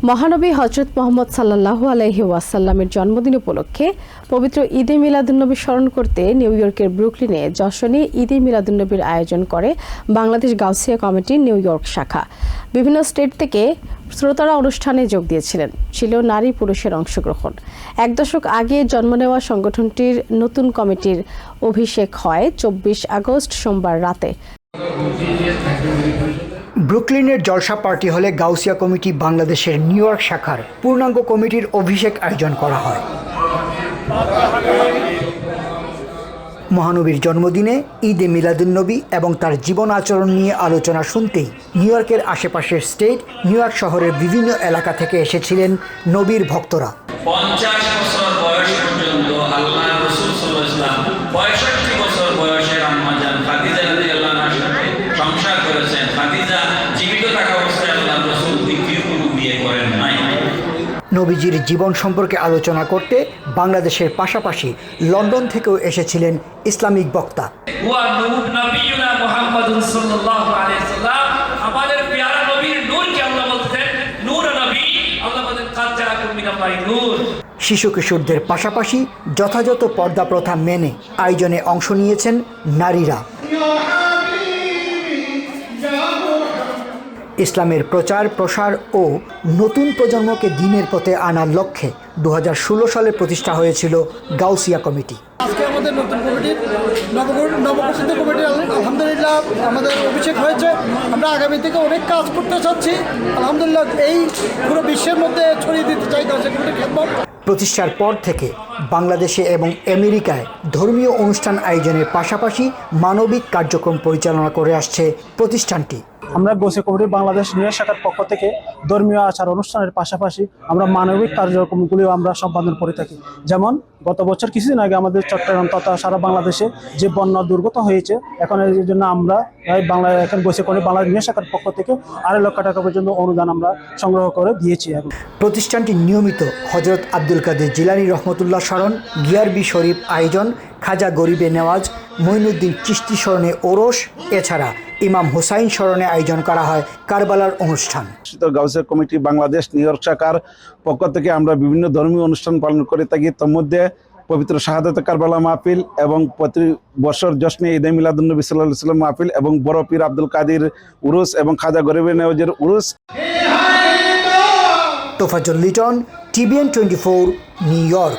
মহানবী হযরত মুহাম্মদ সাল্লাল্লাহু আলাইহি ওয়াসাল্লামের জন্মদিন উপলক্ষে পবিত্র ঈদে মিলাদুন্নবী স্মরণ করতে নিউ ইয়র্কের ব্রুকলিনে যশনে ঈদে মিলাদুন্নবীর আয়োজন করে বাংলাদেশ গাউসিয়া কমিটির নিউ ইয়র্ক শাখা। বিভিন্ন স্টেট থেকে শ্রোতারা অনুষ্ঠানে যোগ দিয়েছিলেন। ছিল নারী পুরুষের অংশগ্রহণ। 1 দশক আগে জন্ম নেওয়া সংগঠনটির নতুন কমিটির অভিষেক হয় 24 আগস্ট সোমবার রাতে। ব্রুকলিনের জলসা পার্টি হলে গাউসিয়া কমিটি বাংলাদেশের নিউ ইয়র্ক শাখার পূর্ণাঙ্গ কমিটির অভিষেক আয়োজন করা হয়। মহানবীর জন্মদিনে ঈদে মিলাদুন্নবী এবং তার জীবন আচরণ নিয়ে আলোচনা শুনতেই নিউ ইয়র্কের আশেপাশের স্টেট, নিউ ইয়র্ক শহরের বিভিন্ন এলাকা থেকে এসেছিলেন নবীর ভক্তরা। 50 বছর বয়স পর্যন্ত আল্লাহ রাসূল সাল্লাল্লাহু আলাইহি ওয়াসাল্লাম 65 বছর বয়সের আম্মা জান খাদিজা রাদিয়াল্লাহু আনহার সাথে সংসার করেছেন। খাদিজা জীবিত থাকা অবস্থায় আল্লাহ রাসূল দ্বিতীয় কোনো বিয়ে করেন নাই। নবীজির জীবন সম্পর্কে আলোচনা করতে বাংলাদেশের পাশাপাশি লন্ডন থেকেও এসেছিলেন ইসলামিক বক্তা। ওয়া নবিয়ুনা মুহাম্মাদুন সাল্লাল্লাহু আলাইহি ওয়াসাল্লাম, আমাদের প্রিয় নবীর নূরকে আল্লাহ বলতেন নূর নবী। আল্লাহ বলেন কাদ জাআকুম মিনাল্লাহি নূর। শিশু কিশোরদের পাশাপাশি যথাযথ পর্দা প্রথা মেনে আয়োজনে অংশ নিয়েছেন নারীরা। ইসলামের প্রচার প্রসার ও নতুন প্রজন্মকে দ্বীনের পথে আনার লক্ষ্যে 2016 সালে প্রতিষ্ঠা হয়েছিল গাউসিয়া কমিটি। আজকে আমাদের নতুন কমিটির নবগঠিত কমিটির আলহামদুলিল্লাহ আমাদের অভিষেক হয়েছে। আমরা আগামী থেকে অনেক কাজ করতে চাচ্ছি। আলহামদুলিল্লাহ এই পুরো বিশ্বের মধ্যে ছড়িয়ে দিতে চাই গাউসিয়া কমিটির খেদমত। প্রতিষ্ঠার পর থেকে বাংলাদেশে এবং আমেরিকায় ধর্মীয় অনুষ্ঠান আয়োজনের পাশাপাশি মানবিক কার্যক্রম পরিচালনা করে আসছে প্রতিষ্ঠানটি। আমরা Gausia committee Bangladesh new York শাখার পক্ষ থেকে ধর্মীয় আচার অনুষ্ঠানের পাশাপাশি আমরা মানবিক কার্যক্রমগুলিও আমরা সম্পাদন করে থাকি। যেমন গত বছর কিছুদিন আগে আমাদের চট্টগ্রাম তথা সারা বাংলাদেশে যে বন্যা দুর্গত হয়েছে, এখন এর জন্য আমরা এখন Gausia committee Bangladesh new York শাখার পক্ষ থেকে 2.5 লক্ষ টাকা পর্যন্ত অনুদান আমরা সংগ্রহ করে দিয়েছি। প্রতিষ্ঠানটি নিয়মিত হযরত আব্দুল কাদের জিলানী রহমতুল্লাহ স্মরণ, গিয়ারবি শরীফ আয়োজন, খাজা গরিবে নেওয়াজ, মঈনুদ্দিন চিশতি স্মরণে ওরস, এছাড়া ইমাম হুসাইন স্মরণে আয়োজন করা হয় কারবালার অনুষ্ঠান। Gausia committee Bangladesh new York শাখার পক্ষ থেকে আমরা বিভিন্ন ধর্মীয় অনুষ্ঠান পালন করে থাকি। তার মধ্যে পবিত্র শাহাদাতে কারবালা মাহফিল এবং প্রতি বছর জশ্নে ঈদে মিলাদুন্নবী সাল্লাল্লাহু আলাইহি ওয়াসাল্লাম মাহফিল এবং বড় পীর আব্দুল কাদির উরুস এবং খাজা গরিবে নেওয়াজের Urs. Tofazzal Liton, TVN 24, New York.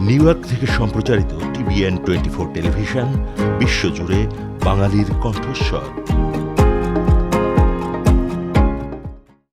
New York থেকে সম্প্রচারিত TVN 24 টেলিভিশন বিশ্বজুড়ে বাঙালির কণ্ঠস্বর।